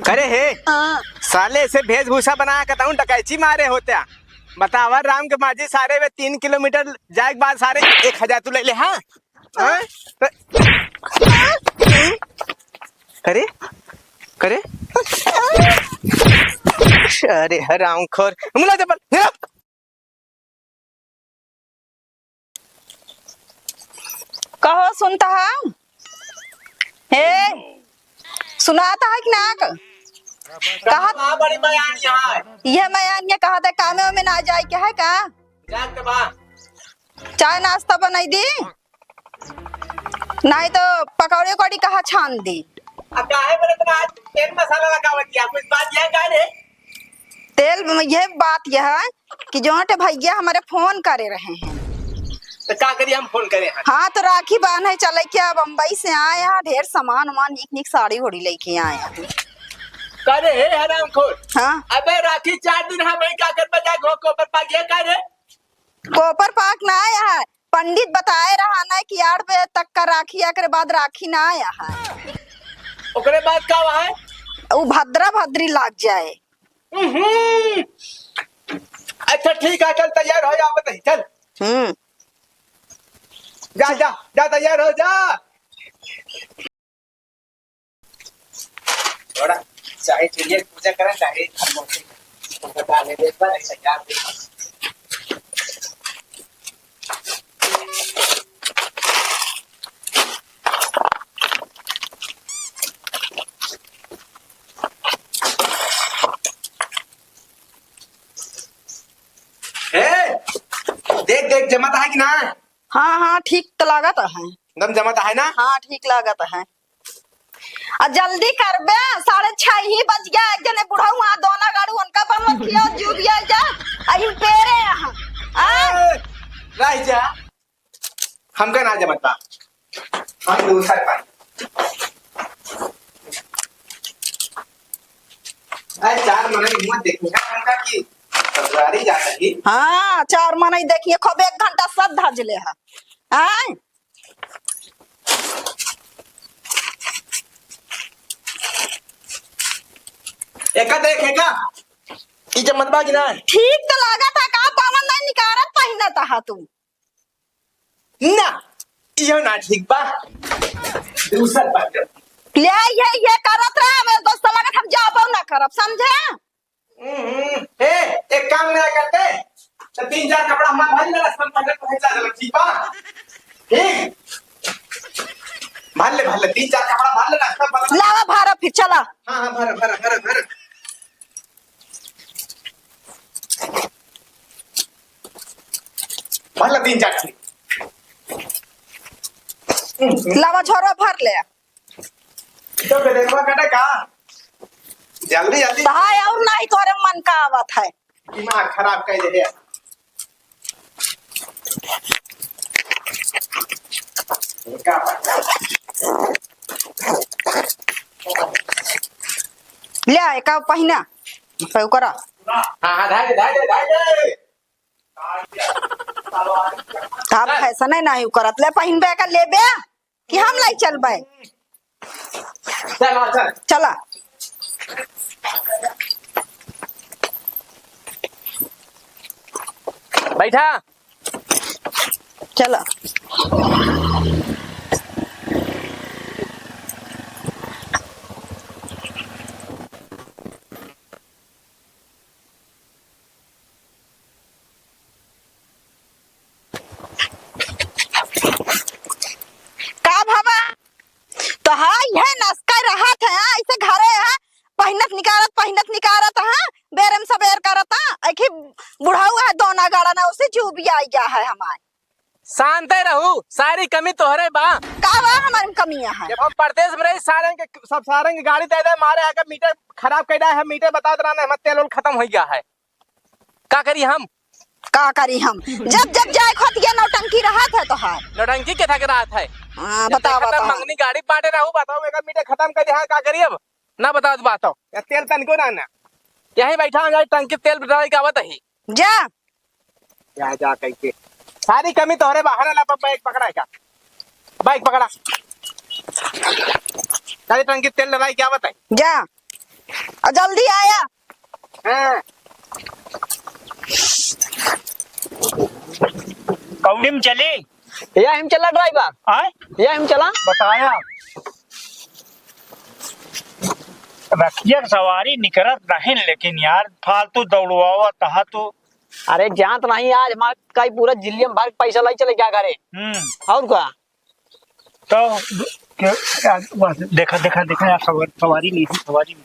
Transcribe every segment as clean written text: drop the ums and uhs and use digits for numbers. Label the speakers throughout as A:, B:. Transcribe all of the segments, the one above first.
A: करे हे साले से वेशभूषा बना कहता हूँ डकैची मारे होत्या बतावा राम के माझी सारे वे 3 किलोमीटर जाए के बाद सारे 1000 तू ले ले हाँ करे करे अरे हराम खोर मुला जबल
B: कहो सुनता है हे सुनाता है कि ना कहा
A: बड़ी बयान यहाँ
B: यह मैं कहा था कामे में ना जाए क्या है का चाय नाश्ता बनाई दी नहीं तो पकौड़े कौड़ी कहा छान दी
A: अब काहे बोले तो आज तेल मसाला लगावत किया कुछ बात यह का रे
B: तेल यह बात यह है कि जोटे भैया हमारे फोन करे रहे हैं
A: तो क्या करिए हम फोन करे
B: हाँ तो राखी बांध है चले क्या बम्बई से आए हैं ढेर सामान वामान निक निक साड़ी उड़ी लेके आए हैं
A: करे हे हराम खोर
B: हाँ
A: अबे राखी 4 दिन हम क्या कर बजा घो कोपर पाक ये करे
B: कोपर पाक ना आया है पंडित बताए रहा ना कि 8 बजे तक का राखी आकर बाद राखी ना आया है
A: ओकरे बाद का है
B: वो भद्रा भद्री लग जाए
A: अच्छा ठीक है चल तैयार हो जा बताइए चल जा जा जा तैयार हो जा थोड़ा चाहे चाहिए पूजा करें चाहे बता ले दे पर ऐसा क्या देख देख जमाता है कि ना
B: हाँ हाँ ठीक तो लागत है
A: दम जमाता है ना
B: हाँ ठीक लागत है जल्दी कर बे 6:30 ही बज गया एक जने बुढ़ा हुआ दोना गाड़ू उनका बनल किया जुबिया जा अही पेरे यहाँ
A: रह जा हमका ना जमता हम दूसरा पाई आज 4 महीने हिम्मत देखूंगा हमका की फरवरी जाता ही
B: हाँ 4 महीने देखिए खूब 1 घंटा सब धजले है हाँ
A: एका देखेगा ई जमत बागी ना
B: ठीक तो लगा था का पावन नहीं निकारत पहिना था तू
A: ना यो ना ठीक बा दूसरा बात
B: ले ये करत रहा मेरे दोस्त लगा हम जाबो ना करब समझे
A: ए एक काम ना करते तो 3-4 कपड़ा हम भाई ना सब पहले पहुंचा दे ठीक बा ठीक भाले 3-4 कपड़ा भाले ना सब
B: लावा भारा फिर चला
A: हां हां भर भाले 3-4 ठीक
B: लावा छोरो भर ले
A: तो देखवा कटा का जल्दी
B: हाय और नहीं तोरे मन का आवत है
A: दिमाग खराब कर दे क्या
B: ले का पहिना पे करा
A: हां धागे
B: आप फैशन है नहीं करत ले पहिन बे का लेबे कि हम लाई चलबे
A: चल
B: चला
A: बैठा
B: चला का भावा तो हाँ यह नस्का रहा था ऐसे घरे है पहिनत निकारत है बेरम सबेर करता ऐखी बुढ़ा हुआ है दोना गाड़ा ना उसे चूबी आई गया है हमारे
A: शांत रहू सारी कमी तोहरे बा
B: का बा हमारे में कमियां है
A: जब हम परदेश में रही सारंग गाड़ी दे मारे आके मीटर खराब कर है मीटर बता देना है तेल उल खत्म हो गया है का करी हम
B: का करी हम जब जाए खोतिया नौटंकी रहा था तो हार
A: नौटंकी के थक रहा था
B: बताओ
A: मंगनी गाड़ी बांटे रहू बताओ मेरा मीटर खत्म कर दिया का करी अब ना बताओ बात तेल तनको ना यही बैठा हूँ टंकी तेल डाल के आवत ही जा कह सारी कमी तोहरे बाहर ला बाइक पकड़ा क्या बाइक पकड़ा सारी टंकी तेल लगाई क्या बताए
B: जा और जल्दी आया।
A: हाँ।
C: कौड़ी में चली
D: या हम चला ड्राइवर
C: आए
D: या हम चला
C: बताया रखिए सवारी निकरत नहीं, लेकिन यार फालतू दौड़वावा तहा तो।
D: अरे जानत नहीं आज हमारे कई पूरा जिले में भर पैसा लाई चले क्या करे और क्या
C: तो देखा देखा देखा यार सवारी नहीं थी, सवारी नहीं।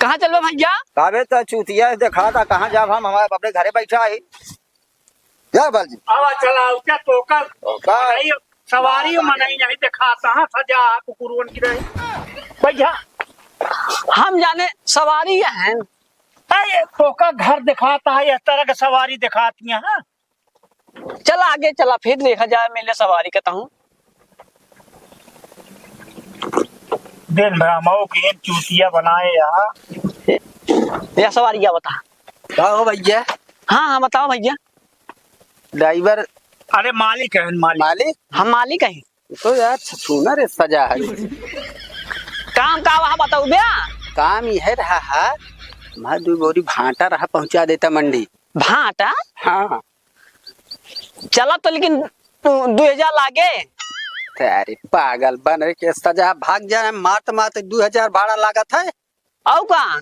D: कहाँ चल भैया?
E: काबे तो चूतिया देखा था कहाँ जाब हम हमारे अपने घरे बैठा है क्या बाल जी
C: आवा चला क्या तो कर
E: का-
C: सवारी मनाई नहीं देखा तहा सजा कुकुरवन की रही भैया।
D: हम जाने सवारी है
C: अरे पोका घर दिखाता है, इस तरह की सवारी दिखाती है। हाँ?
D: चला आगे चला फिर देखा जाए मेले सवारी कहता हूँ।
C: दिन भर के चूतिया बनाए यहाँ।
D: या सवारी क्या बता?
E: का हो भैया
D: हाँ हाँ बताओ भैया।
E: ड्राइवर
C: अरे मालिक है मालिक।
E: मालिक
D: हम मालिक है।
E: तो यार सुनर सजा है
D: काम का वहाँ बताओ भैया।
E: काम यह रहा है मैं 2 बोरी भांटा रहा पहुंचा देता मंडी।
D: भाटा
E: हाँ
D: चला तो लेकिन 2000 लागे।
E: अरे पागल बन रे के सजा भाग जाए मारते मारते 2000 भाड़ा लागत है।
D: और का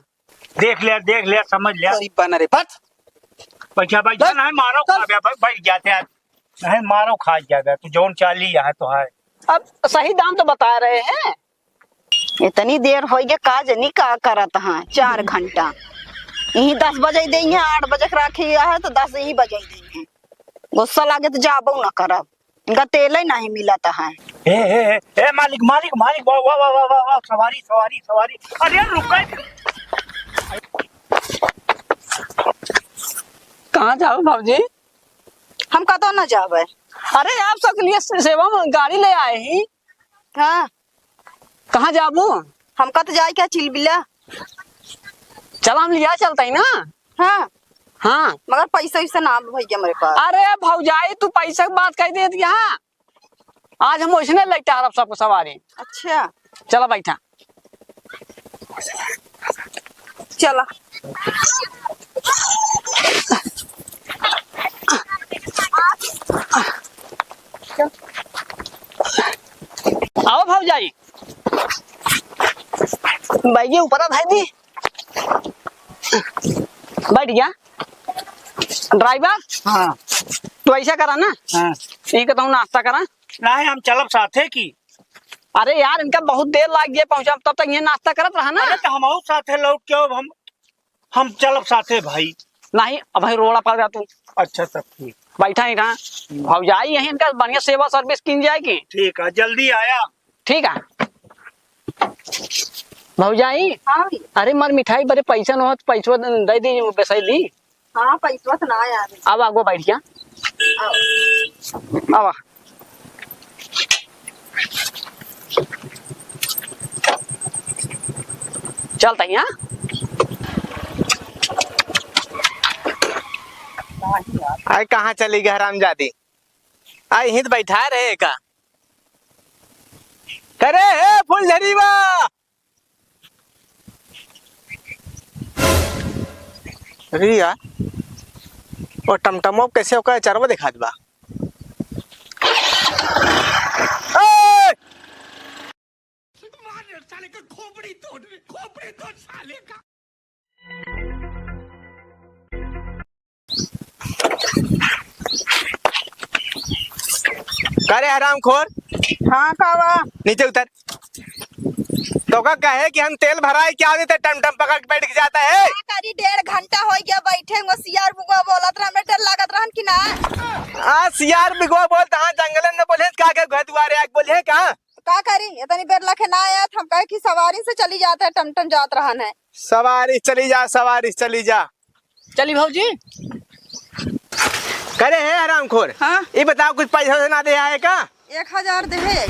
C: देख लिया समझ लिया।
E: अरे बन रे बस
C: पैसा पैसा नहीं मारो खा गया बैठ जाते हैं नहीं मारो खा जाएगा तू जौन चाली यहाँ तो है।
D: अब सही दाम तो बता रहे हैं।
B: इतनी देर हो गया का जनी का करत हाँ 4 घंटा यही 10 बजे देंगे 8 बजे राखी है तो 10 ही बजे देंगे। गुस्सा लागे तो जाबो न करब इनका तेल ही नहीं मिलता है।
C: ए मालिक मालिक मालिक वाह वाह वाह वाह वाह सवारी सवारी सवारी। अरे रुका
D: कहाँ जाओ भाजी?
B: हम कतो न जावे।
D: अरे आप सबके लिए सेवा में गाड़ी ले आए ही।
B: हाँ
D: कहाँ जाबू?
B: हम कत जाए क्या चिलबिला।
D: चल हम लिया चलता ही ना।
B: हाँ
D: हाँ
B: मगर पैसा वैसा ना भैया मेरे पास।
D: अरे भौजाई तू पैसा की बात कह दे दिया। आज हम वैसने लेते आ सबको सवारी।
B: अच्छा
D: चला बैठा
B: चला।
D: आओ भौजाई बैठिए ऊपर आ भाई दी बैठ गया ड्राइवर।
C: हाँ
D: तो ऐसा करा ना
C: हाँ
D: ठीक है नाश्ता करा।
C: नहीं हम चलब साथे की।
D: अरे यार इनका बहुत देर लग गया पहुंचा तब तक ये नाश्ता करत रहा ना।
C: अरे तो हम साथे लौट के अब हम चलब साथे भाई।
D: नहीं अब भाई रोड़ा पड़ गया तू।
C: अच्छा सब ठीक
D: बैठा ही रहा भौजाई यही इनका बढ़िया सेवा सर्विस की जाएगी।
C: ठीक है जल्दी आया।
D: ठीक है भौजाई।
B: हाँ
D: अरे मर मिठाई बड़े पैसा न हो तो पैसा दे दी बेसाई दी।
B: हाँ पैसा तो ना यार।
D: अब आगो बैठ गया अब चलता ही। हाँ
A: आए कहाँ चली गई हरामजादी? आई हित बैठा रहे का करे हे फुलझड़ी बा। अरे यार वो टमटमो कैसे होकर चरवा दिखा दबा। साले का खोपड़ी तोड़ साले का। करे हराम खोर
B: हाँ कावा
A: नीचे उतर। तो का कहे कि हम तेल भराए क्या देते टमटम पकड़ के बैठ जाता है।
B: करी 1.5 घंटा हो गया बैठे सियार बुआ बोलत रहा डर लागत रहन कि ना।
A: सियार बिगवा बोलता हाँ जंगलन में बोले का घर दुआरे आके बोले का
B: करी इतनी बेर लखे ना आया हम कहे कि सवारी से चली जाते है टमटम जात रहन है।
A: सवारी चली जा सवारी चली जा।
D: चली भाजी
A: करे है हराम खोर।
B: हाँ
A: ये बताओ कुछ पैसा से ना दे आए का?
B: 1000 दे है।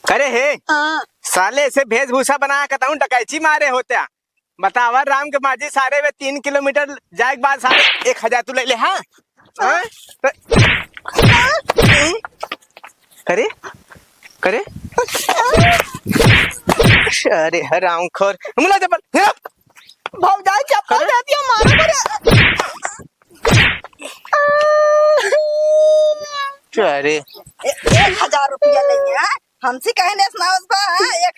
A: करे है
B: हाँ
A: साले से भेषभूषा बना कहता हूँ डकैची मारे होते। बतावा राम के माझी सारे में 3 किलोमीटर जाए के बाद सारे 1000 तू ले ले। हाँ करे करे अरे हराम खोर मुला चप्पल हिरा
B: भौजाई चप्पल दे दिया मारो
A: अरे
B: 1000 रुपया लेंगे हैं? हमसे कहने सुनाओ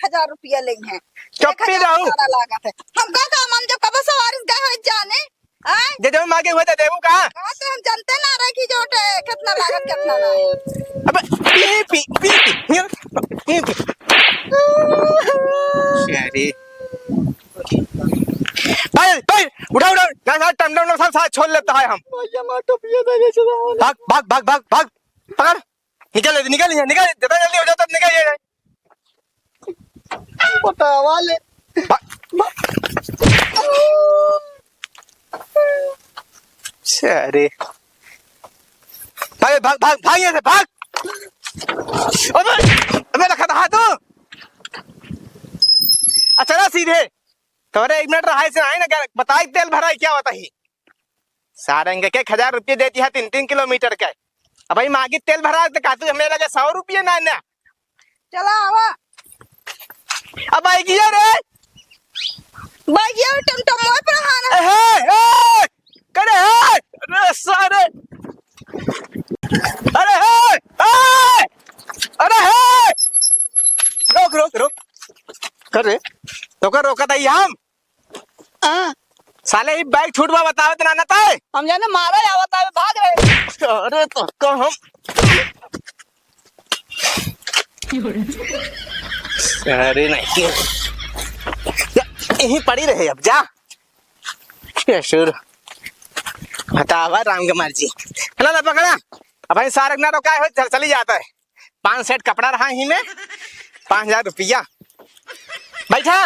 B: 1000 रुपया लेंगे।
A: चुप ही रहूं।
B: लागत है हमका काम हम जब कब सवारी गए हो जाने
A: जे जो मांगे हुए थे देबू का
B: तो हम जानते ना रहे कि जोटे कितना लागत कितना नहीं।
A: अबे पी अरे भाई भाई उठा उठा ना टमटम सब साथ छोड़ लेता है हम भाग भाग भाग भाग भाग पकड़ निकल निकल निकल जितना जल्दी हो जाता निकल ये
E: बतावा ले
A: अरे भाग भाग भाग भाग यहाँ से भाग अबे अबे रखा था तू अच्छा ना सीधे थोड़े 1 मिनट रहा से आए ना बताई तेल भरा है क्या होता ही सारंग के 1000 रुपये देती है 3-3 किलोमीटर का अब भाई मांगी तेल भरा तो कहतू हमें लगे 100 रुपये ना ना
B: चला आवा
A: अब आई किया रे
B: भाई ये टमटम मोय पर हाना
A: ए करे है अरे सारे अरे है अरे है रोक रोक रोक कर रे तो कर रोका था हम साले ही बाइक छूट बताओ तो ना ताए
D: हम जाने मारा या बता भाग रहे।
A: अरे तो को हम अरे नहीं यहीं पड़ी रहे अब जा शुरू बतावा राम की मर्जी है ना पकड़ा अब भाई सारक ना रोका है चली जाता है 5 सेट कपड़ा रहा ही में 5000 रुपया बैठा